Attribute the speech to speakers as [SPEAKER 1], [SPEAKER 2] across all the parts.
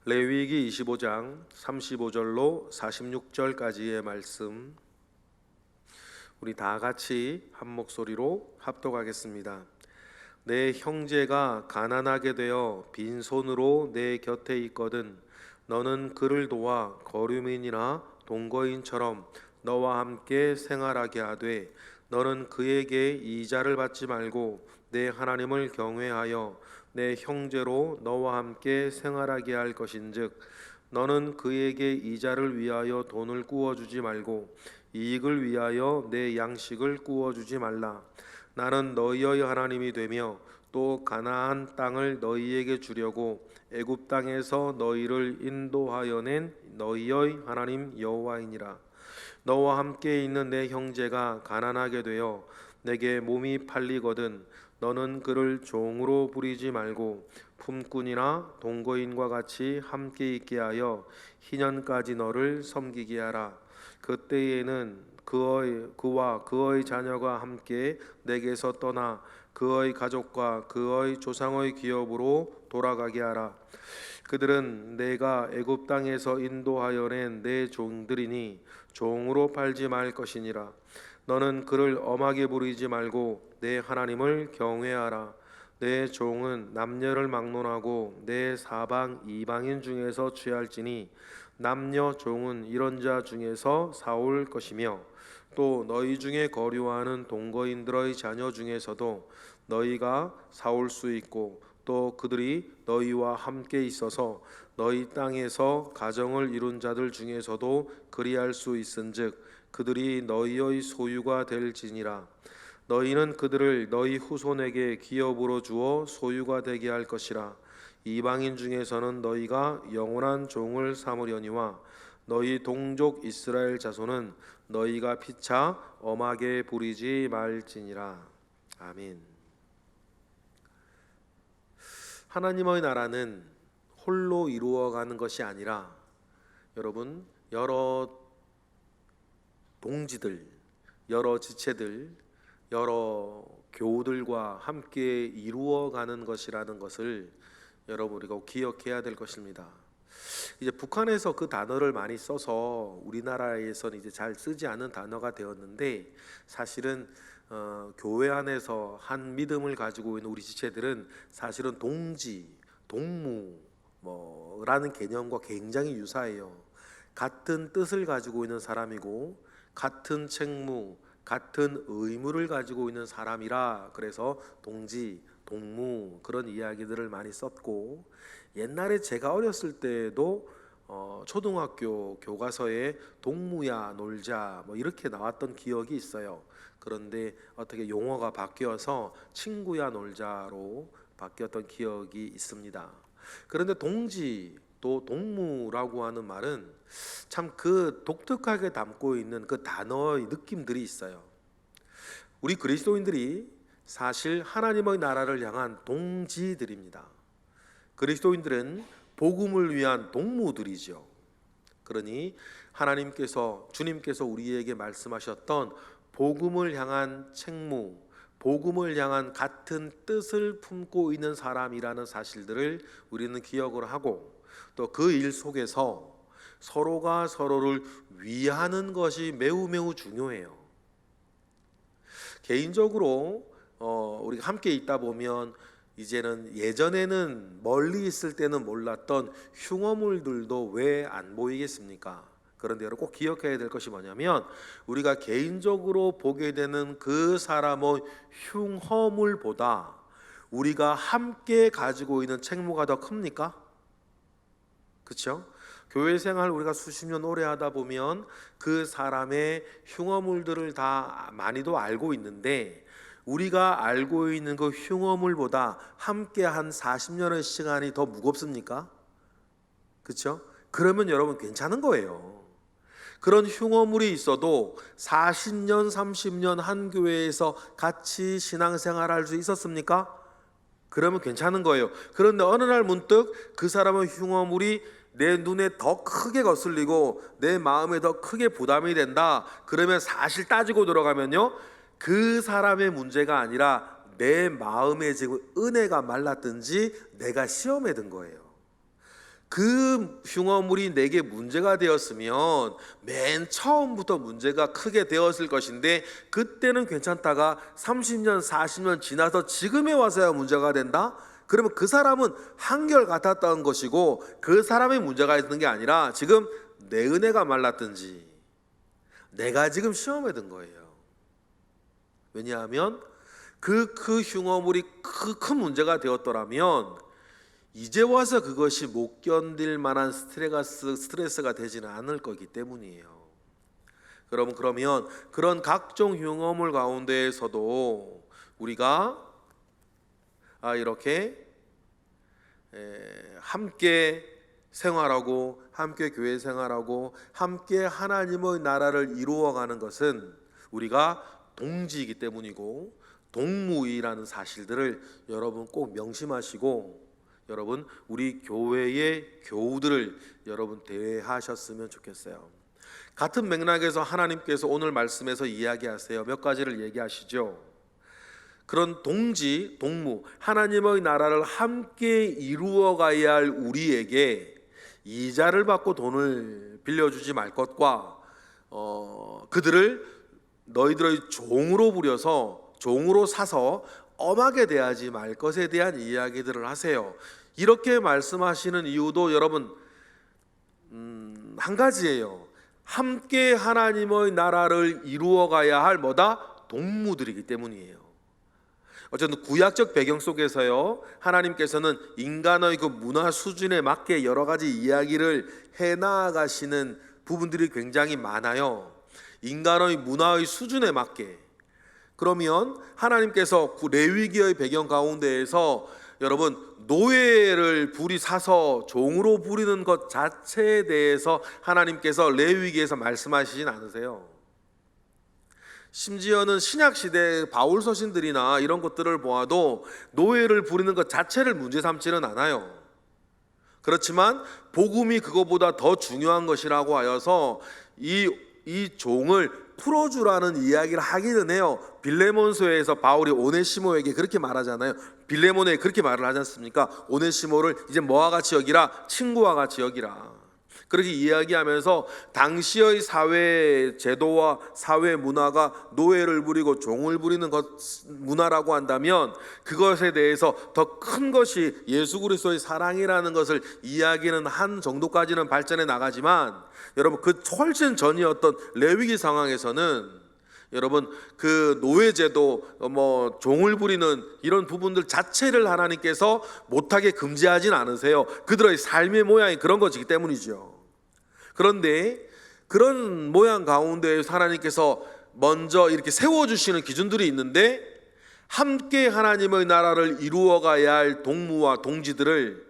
[SPEAKER 1] 레위기 25장 35절로 46절까지의 말씀, 우리 다 같이 한 목소리로 합독하겠습니다. 내 형제가 가난하게 되어 빈손으로 내 곁에 있거든 너는 그를 도와 거류민이나 동거인처럼 너와 함께 생활하게 하되 너는 그에게 이자를 받지 말고 내 하나님을 경외하여 내 형제로 너와 함께 생활하게 할 것인즉 너는 그에게 이자를 위하여 돈을 구워주지 말고 이익을 위하여 내 양식을 구워주지 말라. 나는 너희의 하나님이 되며 또 가나안 땅을 너희에게 주려고 애굽 땅에서 너희를 인도하여 낸 너희의 하나님 여호와이니라. 너와 함께 있는 내 형제가 가난하게 되어 내게 몸이 팔리거든 너는 그를 종으로 부리지 말고 품꾼이나 동거인과 같이 함께 있게 하여 희년까지 너를 섬기게 하라. 그때에는 그와 그의 자녀가 함께 내게서 떠나 그의 가족과 그의 조상의 기업으로 돌아가게 하라. 그들은 내가 애굽 땅에서 인도하여 낸 내 종들이니 종으로 팔지 말 것이니라. 너는 그를 엄하게 부리지 말고 내 하나님을 경외하라. 내 종은 남녀를 막론하고 내 사방 이방인 중에서 취할지니 남녀 종은 이런 자 중에서 사올 것이며 또 너희 중에 거류하는 동거인들의 자녀 중에서도 너희가 사올 수 있고 또 그들이 너희와 함께 있어서 너희 땅에서 가정을 이룬 자들 중에서도 그리할 수 있은즉 그들이 너희의 소유가 될지니라. 너희는 그들을 너희 후손에게 기업으로 주어 소유가 되게 할 것이라. 이방인 중에서는 너희가 영원한 종을 삼으려니와 너희 동족 이스라엘 자손은 너희가 피차 엄하게 부리지 말지니라. 아멘. 하나님의 나라는 홀로 이루어가는 것이 아니라 여러분 여러 동지들, 여러 지체들, 여러 교우들과 함께 이루어가는 것이라는 것을 여러분 우리가 기억해야 될 것입니다. 이제 북한에서 그 단어를 많이 써서 우리나라에서는 이제 잘 쓰지 않는 단어가 되었는데 사실은 교회 안에서 한 믿음을 가지고 있는 우리 지체들은 사실은 동지, 동무 라는 개념과 굉장히 유사해요. 같은 뜻을 가지고 있는 사람이고 같은 책무, 같은 의무를 가지고 있는 사람이라 그래서 동지, 동무 그런 이야기들을 많이 썼고 옛날에 제가 어렸을 때도 초등학교 교과서에 동무야 놀자 이렇게 나왔던 기억이 있어요. 그런데 어떻게 용어가 바뀌어서 친구야 놀자로 바뀌었던 기억이 있습니다. 그런데 동지 또 동무라고 하는 말은 참 그 독특하게 담고 있는 그 단어의 느낌들이 있어요. 우리 그리스도인들이 사실 하나님의 나라를 향한 동지들입니다. 그리스도인들은 복음을 위한 동무들이죠. 그러니 하나님께서 주님께서 우리에게 말씀하셨던 복음을 향한 책무, 복음을 향한 같은 뜻을 품고 있는 사람이라는 사실들을 우리는 기억을 하고 또 그 일 속에서 서로가 서로를 위하는 것이 매우 매우 중요해요. 개인적으로 우리가 함께 있다 보면 이제는 예전에는 멀리 있을 때는 몰랐던 흉어물들도 왜 안 보이겠습니까? 그런데 여러분 꼭 기억해야 될 것이 뭐냐면 우리가 개인적으로 보게 되는 그 사람의 흉허물보다 우리가 함께 가지고 있는 책무가 더 큽니까? 그렇죠? 교회 생활 우리가 수십 년 오래 하다 보면 그 사람의 흉어물들을 다 많이도 알고 있는데 우리가 알고 있는 그 흉어물보다 함께 한 40년의 시간이 더 무겁습니까? 그렇죠? 그러면 여러분 괜찮은 거예요. 그런 흉어물이 있어도 40년, 30년 한 교회에서 같이 신앙생활할 수 있었습니까? 그러면 괜찮은 거예요. 그런데 어느 날 문득 그 사람의 흉어물이 내 눈에 더 크게 거슬리고 내 마음에 더 크게 부담이 된다. 그러면 사실 따지고 들어가면요, 그 사람의 문제가 아니라 내 마음에 지금 은혜가 말랐든지 내가 시험에 든 거예요. 그 흉어물이 내게 문제가 되었으면 맨 처음부터 문제가 크게 되었을 것인데 그때는 괜찮다가 30년 40년 지나서 지금에 와서야 문제가 된다? 그러면 그 사람은 한결같았던 것이고 그 사람의 문제가 있는 게 아니라 지금 내 은혜가 말랐든지 내가 지금 시험에 든 거예요. 왜냐하면 그 흉어물이 큰 문제가 되었더라면 이제 와서 그것이 못 견딜 만한 스트레스가 되지는 않을 거기 때문이에요. 그러면 그런 각종 흉어물 가운데에서도 우리가 이렇게 함께 생활하고 함께 교회 생활하고 함께 하나님의 나라를 이루어가는 것은 우리가 동지이기 때문이고 동무이라는 사실들을 여러분 꼭 명심하시고 여러분 우리 교회의 교우들을 여러분 대하셨으면 좋겠어요. 같은 맥락에서 하나님께서 오늘 말씀에서 이야기하세요. 몇 가지를 얘기하시죠. 그런 동지, 동무, 하나님의 나라를 함께 이루어 가야 할 우리에게 이자를 받고 돈을 빌려주지 말 것과 그들을 너희들의 종으로 부려서 종으로 사서 엄하게 대하지 말 것에 대한 이야기들을 하세요. 이렇게 말씀하시는 이유도 여러분 한 가지예요. 함께 하나님의 나라를 이루어 가야 할 동무들이기 때문이에요. 어쨌든 구약적 배경 속에서요, 하나님께서는 인간의 그 문화 수준에 맞게 여러 가지 이야기를 해나가시는 부분들이 굉장히 많아요. 인간의 문화의 수준에 맞게. 그러면 하나님께서 레위기의 배경 가운데에서 여러분 노예를 불이 사서 종으로 부리는 것 자체에 대해서 하나님께서 레위기에서 말씀하시진 않으세요. 심지어는 신약시대 바울 서신들이나 이런 것들을 보아도 노예를 부리는 것 자체를 문제 삼지는 않아요. 그렇지만 복음이 그것보다 더 중요한 것이라고 하여서 이 종을 풀어주라는 이야기를 하기는 해요. 빌레몬서에서 바울이 오네시모에게 그렇게 말하잖아요. 빌레몬에 그렇게 말을 하지 않습니까? 오네시모를 이제 뭐와 같이 여기라? 친구와 같이 여기라. 그렇게 이야기하면서 당시의 사회 제도와 사회 문화가 노예를 부리고 종을 부리는 것 문화라고 한다면 그것에 대해서 더 큰 것이 예수 그리스도의 사랑이라는 것을 이야기는 한 정도까지는 발전해 나가지만 여러분 그 훨씬 전이었던 레위기 상황에서는 여러분 그 노예제도 종을 부리는 이런 부분들 자체를 하나님께서 못하게 금지하진 않으세요. 그들의 삶의 모양이 그런 것이기 때문이죠. 그런데 그런 모양 가운데 하나님께서 먼저 이렇게 세워주시는 기준들이 있는데 함께 하나님의 나라를 이루어가야 할 동무와 동지들을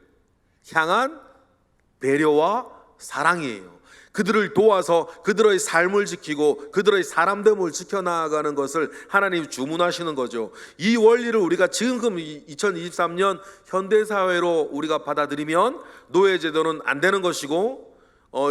[SPEAKER 1] 향한 배려와 사랑이에요. 그들을 도와서 그들의 삶을 지키고 그들의 사람됨을 지켜나가는 것을 하나님이 주문하시는 거죠. 이 원리를 우리가 지금 2023년 현대사회로 우리가 받아들이면 노예제도는 안 되는 것이고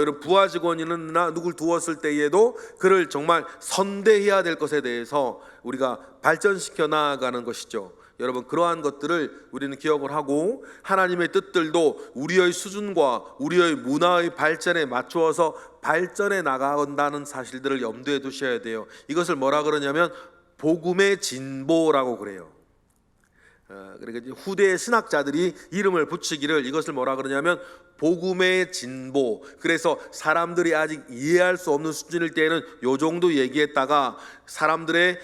[SPEAKER 1] 이런 부하 직원이나 누굴 두었을 때에도 그를 정말 선대해야 될 것에 대해서 우리가 발전시켜 나아가는 것이죠. 여러분 그러한 것들을 우리는 기억을 하고 하나님의 뜻들도 우리의 수준과 우리의 문화의 발전에 맞추어서 발전해 나간다는 사실들을 염두에 두셔야 돼요. 이것을 뭐라 그러냐면 복음의 진보라고 그래요. 그러니까 후대 신학자들이 이름을 붙이기를 이것을 뭐라 그러냐면 복음의 진보. 그래서 사람들이 아직 이해할 수 없는 수준일 때에는 요 정도 얘기했다가 사람들의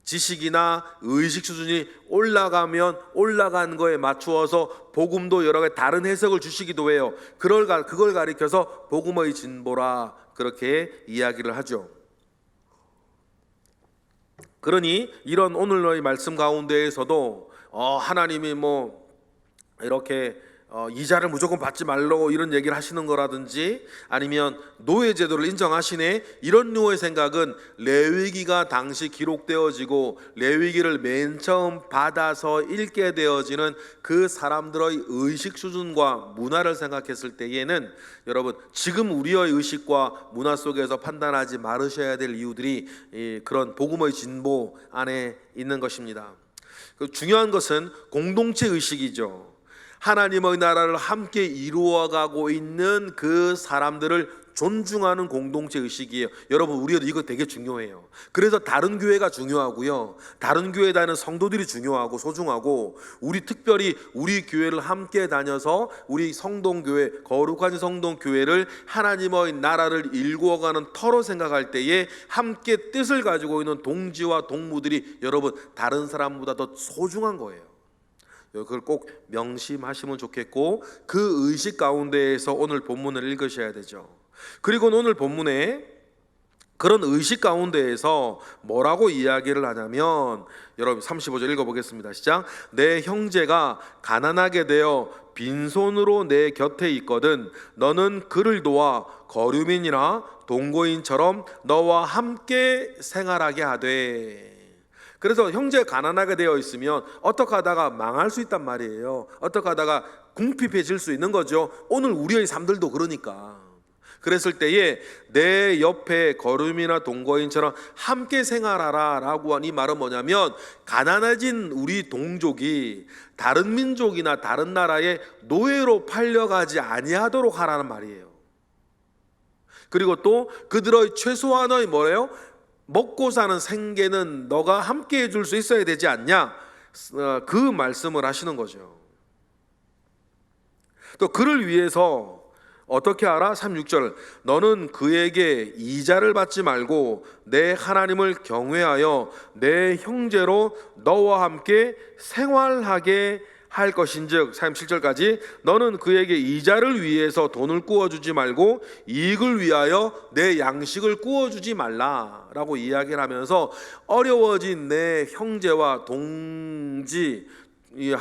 [SPEAKER 1] 지식이나 의식 수준이 올라가면 올라간 거에 맞추어서 복음도 여러 가지 다른 해석을 주시기도 해요. 그걸 가리켜서 복음의 진보라 그렇게 이야기를 하죠. 그러니 이런 오늘의 말씀 가운데에서도 하나님이 이렇게 이자를 무조건 받지 말라고 이런 얘기를 하시는 거라든지 아니면 노예제도를 인정하시네 이런 류의 생각은 레위기가 당시 기록되어지고 레위기를 맨 처음 받아서 읽게 되어지는 그 사람들의 의식 수준과 문화를 생각했을 때에는 여러분 지금 우리의 의식과 문화 속에서 판단하지 말으셔야 될 이유들이 그런 복음의 진보 안에 있는 것입니다. 중요한 것은 공동체 의식이죠. 하나님의 나라를 함께 이루어가고 있는 그 사람들을 존중하는 공동체 의식이에요. 여러분, 우리도 이거 되게 중요해요. 그래서 다른 교회가 중요하고요, 다른 교회 다니는 성도들이 중요하고 소중하고, 우리 특별히 우리 교회를 함께 다녀서 우리 성동교회, 거룩한 성동교회를 하나님의 나라를 일구어가는 터로 생각할 때에 함께 뜻을 가지고 있는 동지와 동무들이 여러분 다른 사람보다 더 소중한 거예요. 그걸 꼭 명심하시면 좋겠고, 그 의식 가운데에서 오늘 본문을 읽으셔야 되죠. 그리고 오늘 본문에 그런 의식 가운데에서 뭐라고 이야기를 하냐면, 여러분 35절 읽어보겠습니다. 시작. 내 형제가 가난하게 되어 빈손으로 내 곁에 있거든 너는 그를 도와 거류민이나 동거인처럼 너와 함께 생활하게 하되. 그래서 형제 가난하게 되어 있으면 어떻게 하다가 망할 수 있단 말이에요. 어떻게 하다가 궁핍해질 수 있는 거죠. 오늘 우리의 삶들도 그러니까. 그랬을 때에 내 옆에 거름이나 동거인처럼 함께 생활하라 라고 한 이 말은 뭐냐면, 가난해진 우리 동족이 다른 민족이나 다른 나라의 노예로 팔려가지 아니하도록 하라는 말이에요. 그리고 또 그들의 최소한의 뭐래요? 먹고 사는 생계는 너가 함께 해줄 수 있어야 되지 않냐, 그 말씀을 하시는 거죠. 또 그를 위해서 어떻게 하라? 36절. 너는 그에게 이자를 받지 말고 내 하나님을 경외하여 내 형제로 너와 함께 생활하게 할 것인즉, 37절까지 너는 그에게 이자를 위해서 돈을 구워주지 말고 이익을 위하여 내 양식을 구워주지 말라라고 이야기를 하면서, 어려워진 내 형제와 동지,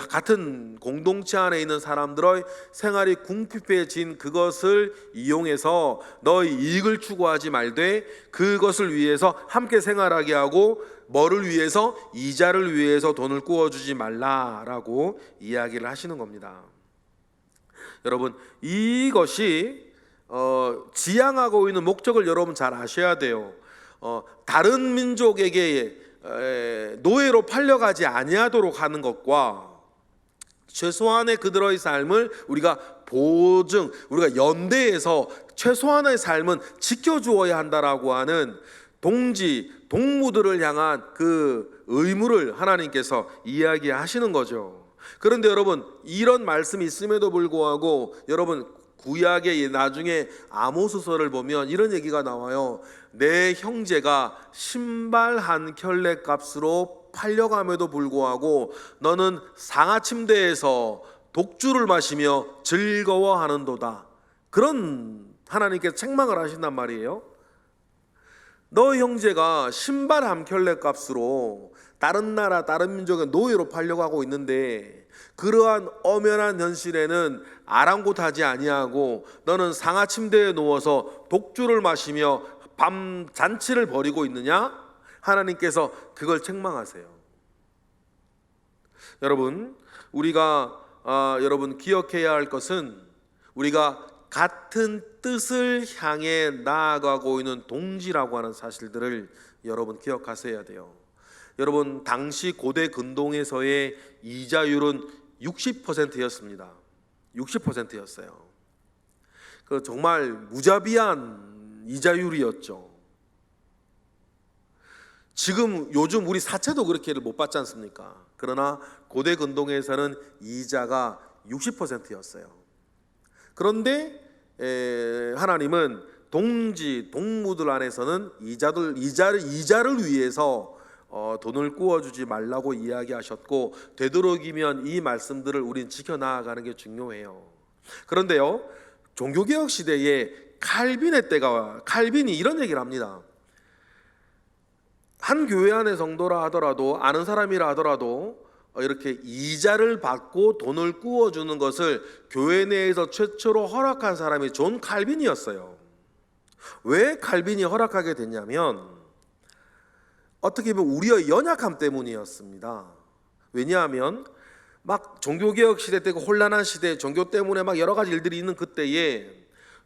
[SPEAKER 1] 같은 공동체 안에 있는 사람들의 생활이 궁핍해진 그것을 이용해서 너의 이익을 추구하지 말되 그것을 위해서 함께 생활하게 하고, 뭐를 위해서? 이자를 위해서 돈을 구워주지 말라라고 이야기를 하시는 겁니다. 여러분, 이것이 지향하고 있는 목적을 여러분 잘 아셔야 돼요. 다른 민족에게 노예로 팔려가지 아니하도록 하는 것과 최소한의 그들의 삶을 우리가 보증, 우리가 연대해서 최소한의 삶은 지켜주어야 한다라고 하는 동지, 동무들을 향한 그 의무를 하나님께서 이야기하시는 거죠. 그런데 여러분, 이런 말씀이 있음에도 불구하고 여러분 구약의 나중에 아모스서를 보면 이런 얘기가 나와요. 내 형제가 신발 한 켤레 값으로 팔려감에도 불구하고 너는 상하 침대에서 독주를 마시며 즐거워하는도다. 그런 하나님께서 책망을 하신단 말이에요. 너 형제가 신발 한 켤레 값으로 다른 나라 다른 민족의 노예로 팔려가고 있는데, 그러한 엄연한 현실에는 아랑곳하지 아니하고 너는 상하 침대에 누워서 독주를 마시며 밤 잔치를 벌이고 있느냐? 하나님께서 그걸 책망하세요. 여러분, 우리가 여러분 기억해야 할 것은, 우리가 같은 뜻을 향해 나아가고 있는 동지라고 하는 사실들을 여러분 기억하셔야 돼요. 여러분, 당시 고대 근동에서의 이자율은 60%였습니다. 60%였어요. 그 정말 무자비한 이자율이었죠. 지금 요즘 우리 사채도 그렇게를 못 받지 않습니까? 그러나 고대 근동에서는 이자가 60%였어요. 그런데 하나님은 동지, 동무들 안에서는 이자를 위해서 돈을 구워주지 말라고 이야기하셨고, 되도록이면 이 말씀들을 우린 지켜나가는 게 중요해요. 그런데요, 종교개혁 시대에 칼빈이 이런 얘기를 합니다. 한 교회 안의 성도라 하더라도, 아는 사람이라 하더라도 이렇게 이자를 받고 돈을 구워주는 것을 교회 내에서 최초로 허락한 사람이 존 칼빈이었어요. 왜 칼빈이 허락하게 됐냐면, 어떻게 보면 우리의 연약함 때문이었습니다. 왜냐하면 막 종교개혁 시대 때고 혼란한 시대, 종교 때문에 막 여러 가지 일들이 있는 그때에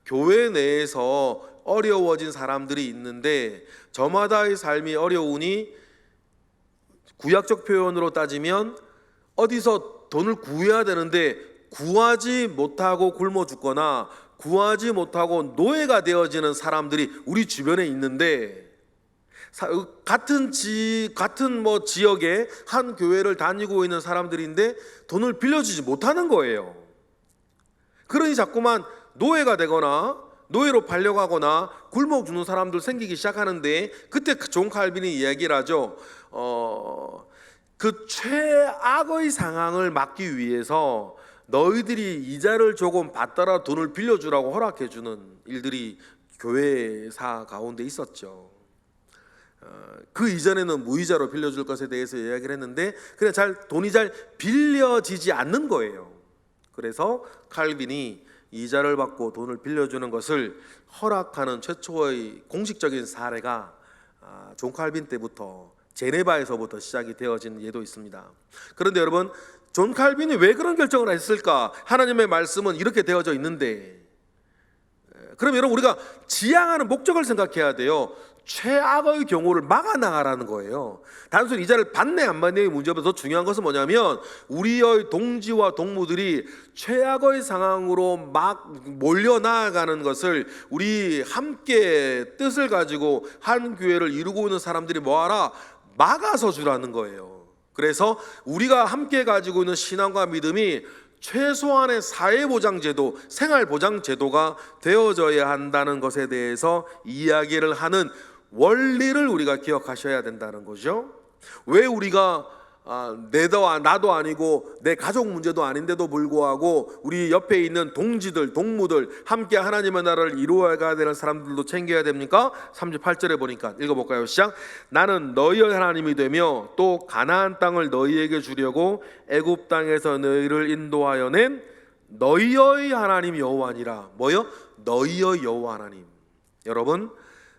[SPEAKER 1] 교회 내에서 어려워진 사람들이 있는데, 저마다의 삶이 어려우니 구약적 표현으로 따지면 어디서 돈을 구해야 되는데 구하지 못하고 굶어 죽거나 구하지 못하고 노예가 되어지는 사람들이 우리 주변에 있는데, 같은 지역에 한 교회를 다니고 있는 사람들인데 돈을 빌려주지 못하는 거예요. 그러니 자꾸만 노예가 되거나 노예로 팔려가거나 굶어 죽는 사람들 생기기 시작하는데, 그때 존 칼빈이 이야기를 하죠. 그 최악의 상황을 막기 위해서 너희들이 이자를 조금 받더라 돈을 빌려주라고 허락해주는 일들이 교회사 가운데 있었죠. 그 이전에는 무이자로 빌려줄 것에 대해서 이야기를 했는데 그냥 돈이 잘 빌려지지 않는 거예요. 그래서 칼빈이 이자를 받고 돈을 빌려주는 것을 허락하는 최초의 공식적인 사례가 존 칼빈 때부터 제네바에서부터 시작이 되어진 예도 있습니다. 그런데 여러분, 존 칼빈이 왜 그런 결정을 했을까? 하나님의 말씀은 이렇게 되어져 있는데, 그럼 여러분, 우리가 지향하는 목적을 생각해야 돼요. 최악의 경우를 막아나가라는 거예요. 단순히 이자를 받네 안 받네의 문제보다 더 중요한 것은 뭐냐면, 우리의 동지와 동무들이 최악의 상황으로 막 몰려나가는 것을 우리 함께 뜻을 가지고 한 교회를 이루고 있는 사람들이 뭐하라? 막아서 주라는 거예요. 그래서 우리가 함께 가지고 있는 신앙과 믿음이 최소한의 사회보장제도, 생활보장제도가 되어져야 한다는 것에 대해서 이야기를 하는 원리를 우리가 기억하셔야 된다는 거죠. 왜 우리가 나도 아니고 내 가족 문제도 아닌데도 불구하고 우리 옆에 있는 동지들, 동무들, 함께 하나님의 나라를 이루어가야 되는 사람들도 챙겨야 됩니까? 38절에 보니까 읽어볼까요? 시작. 나는 너희의 하나님이 되며 또 가나안 땅을 너희에게 주려고 애굽 땅에서 너희를 인도하여 낸 너희의 하나님 여호와니라. 뭐요? 너희의 여호와 하나님. 여러분,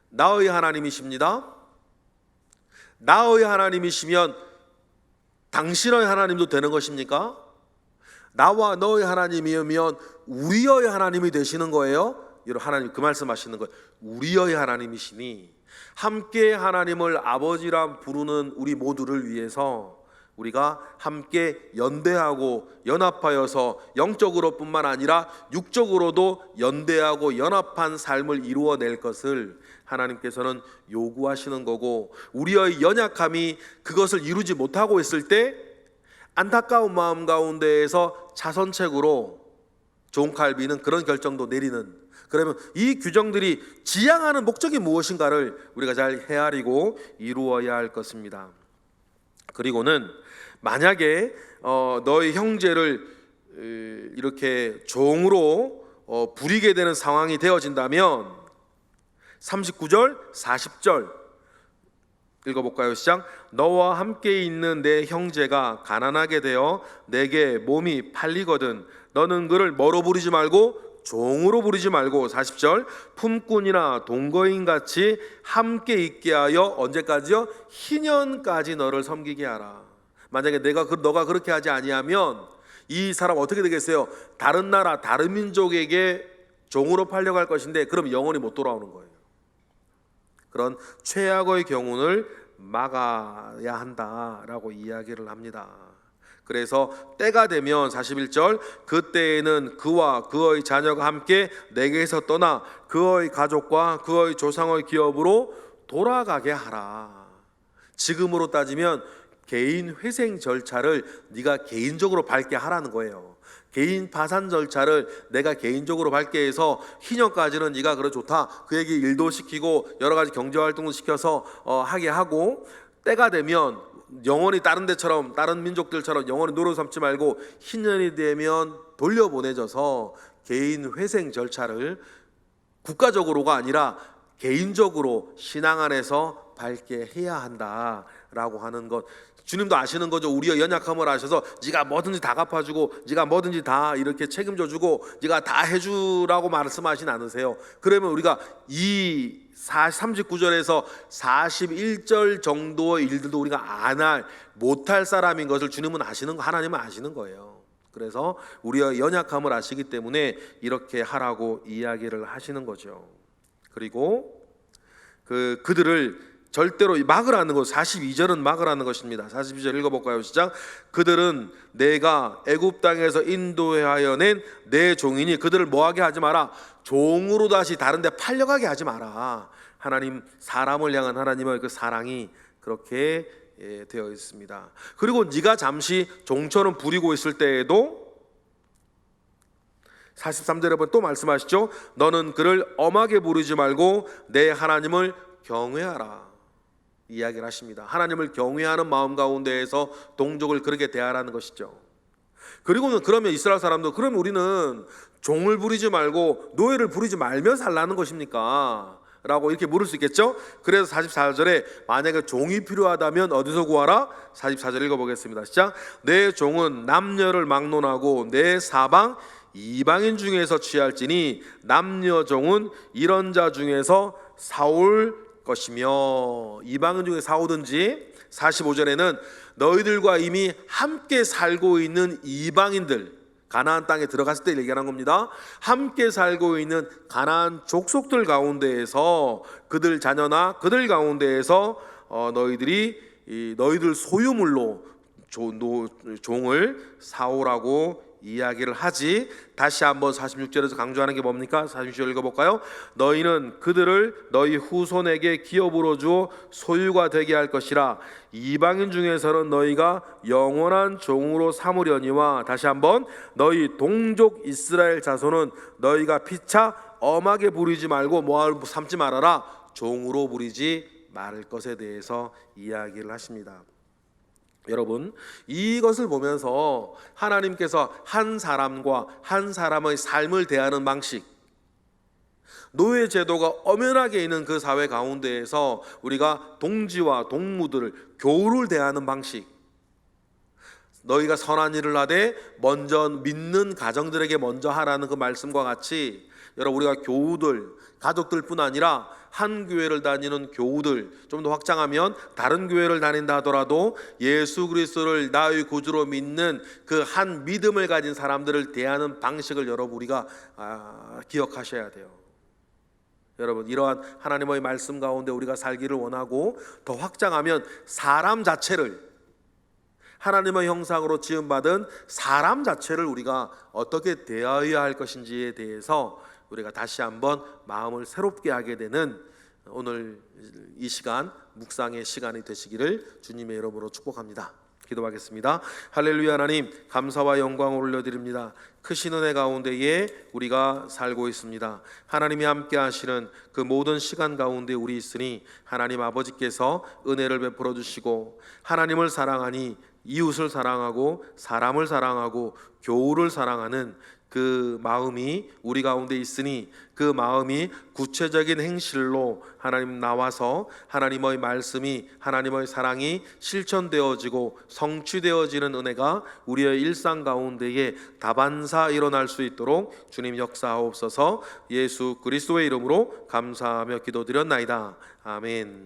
[SPEAKER 1] 나의 하나님이십니다. 나의 하나님이시면 당신의 하나님도 되는 것입니까? 나와 너의 하나님이면 우리의 하나님이 되시는 거예요. 여러분, 하나님 그 말씀하시는 거예요. 우리의 하나님이시니 함께 하나님을 아버지라 부르는 우리 모두를 위해서 우리가 함께 연대하고 연합하여서 영적으로 뿐만 아니라 육적으로도 연대하고 연합한 삶을 이루어낼 것을 하나님께서는 요구하시는 거고, 우리의 연약함이 그것을 이루지 못하고 있을 때 안타까운 마음 가운데에서 자선책으로 존 칼빈은 그런 결정도 내리는, 그러면 이 규정들이 지향하는 목적이 무엇인가를 우리가 잘 헤아리고 이루어야 할 것입니다. 그리고는 만약에 너의 형제를 이렇게 종으로 부리게 되는 상황이 되어진다면 39절, 40절 읽어볼까요? 시작. 너와 함께 있는 내 형제가 가난하게 되어 내게 몸이 팔리거든 너는 그를 뭐로 부르지 말고 종으로 부르지 말고 40절 품꾼이나 동거인같이 함께 있게 하여 언제까지요? 희년까지 너를 섬기게 하라. 만약에 너가 그렇게 하지 아니하면 이 사람 어떻게 되겠어요? 다른 나라 다른 민족에게 종으로 팔려갈 것인데 그럼 영원히 못 돌아오는 거예요. 그런 최악의 경우를 막아야 한다라고 이야기를 합니다. 그래서 때가 되면 41절 그때에는 그와 그의 자녀가 함께 내게서 떠나 그의 가족과 그의 조상의 기업으로 돌아가게 하라. 지금으로 따지면 개인 회생 절차를 네가 개인적으로 밟게 하라는 거예요. 개인 파산 절차를 내가 개인적으로 밟게 해서 희년까지는 네가 그래 좋다 그에게 일도 시키고 여러 가지 경제활동도 시켜서 하게 하고, 때가 되면 영원히 다른 데처럼 다른 민족들처럼 영원히 노릇 삼지 말고 희년이 되면 돌려보내져서 개인 회생 절차를 국가적으로가 아니라 개인적으로 신앙 안에서 밟게 해야 한다라고 하는 것. 주님도 아시는 거죠. 우리의 연약함을 아셔서 네가 뭐든지 다 갚아주고 네가 뭐든지 다 이렇게 책임져주고 네가 다 해주라고 말씀하진 않으세요. 그러면 우리가 이 39절에서 41절 정도의 일들도 우리가 못할 사람인 것을 주님은 아시는 거, 하나님은 아시는 거예요. 그래서 우리의 연약함을 아시기 때문에 이렇게 하라고 이야기를 하시는 거죠. 그리고 그들을 절대로 막으라는 것, 42절은 막으라는 것입니다. 42절 읽어볼까요? 시작. 그들은 내가 애굽 땅에서 인도하여 낸 내 종이니 그들을 뭐하게 하지 마라. 종으로 다시 다른 데 팔려가게 하지 마라. 하나님, 사람을 향한 하나님의 그 사랑이 그렇게 되어 있습니다. 그리고 네가 잠시 종처럼 부리고 있을 때에도 43절에 보면 또 말씀하시죠. 너는 그를 엄하게 부르지 말고 내 하나님을 경외하라 이야기를 하십니다. 하나님을 경외하는 마음 가운데에서 동족을 그렇게 대하라는 것이죠. 그리고는 그러면 이스라엘 사람도 그러면 우리는 종을 부리지 말고 노예를 부리지 말며 살라는 것입니까? 라고 이렇게 물을 수 있겠죠. 그래서 44절에 만약에 종이 필요하다면 어디서 구하라? 44절 읽어보겠습니다. 시작. 내 종은 남녀를 막론하고 내 사방 이방인 중에서 취할지니 남녀 종은 이런 자 중에서 사올 것이며, 이방인 중에 사오든지. 45절에는 너희들과 이미 함께 살고 있는 이방인들, 가나안 땅에 들어갔을 때 얘기하는 겁니다. 함께 살고 있는 가나안 족속들 가운데에서 그들 자녀나 그들 가운데에서 너희들 소유물로 종을 사오라고 이야기를 하지. 다시 한번 46절에서 강조하는 게 뭡니까? 46절 읽어볼까요? 너희는 그들을 너희 후손에게 기업으로 주어 소유가 되게 할 것이라. 이방인 중에서는 너희가 영원한 종으로 삼으려니와. 다시 한번, 너희 동족 이스라엘 자손은 너희가 피차 엄하게 부리지 말고 뭐하고 삼지 말아라. 종으로 부리지 말을 것에 대해서 이야기를 하십니다. 여러분, 이것을 보면서 하나님께서 한 사람과 한 사람의 삶을 대하는 방식, 노예 제도가 엄연하게 있는 그 사회 가운데에서 우리가 동지와 동무들을, 교우를 대하는 방식, 너희가 선한 일을 하되 먼저 믿는 가정들에게 먼저 하라는 그 말씀과 같이, 여러분, 우리가 교우들, 가족들뿐 아니라 한 교회를 다니는 교우들, 좀 더 확장하면 다른 교회를 다닌다 하더라도 예수 그리스도를 나의 구주로 믿는 그 한 믿음을 가진 사람들을 대하는 방식을 여러분 우리가 기억하셔야 돼요. 여러분, 이러한 하나님의 말씀 가운데 우리가 살기를 원하고, 더 확장하면 사람 자체를, 하나님의 형상으로 지음받은 사람 자체를 우리가 어떻게 대하여야 할 것인지에 대해서 우리가 다시 한번 마음을 새롭게 하게 되는 오늘 이 시간 묵상의 시간이 되시기를 주님의 이름으로 축복합니다. 기도하겠습니다. 할렐루야. 하나님, 감사와 영광을 올려드립니다. 크신 은혜 가운데에 우리가 살고 있습니다. 하나님이 함께 하시는 그 모든 시간 가운데 우리 있으니 하나님 아버지께서 은혜를 베풀어 주시고, 하나님을 사랑하니 이웃을 사랑하고 사람을 사랑하고 교우를 사랑하는 그 마음이 우리 가운데 있으니 그 마음이 구체적인 행실로 하나님 나와서 하나님의 말씀이, 하나님의 사랑이 실천되어지고 성취되어지는 은혜가 우리의 일상 가운데에 다반사 일어날 수 있도록 주님 역사하옵소서. 예수 그리스도의 이름으로 감사하며 기도드렸나이다. 아멘.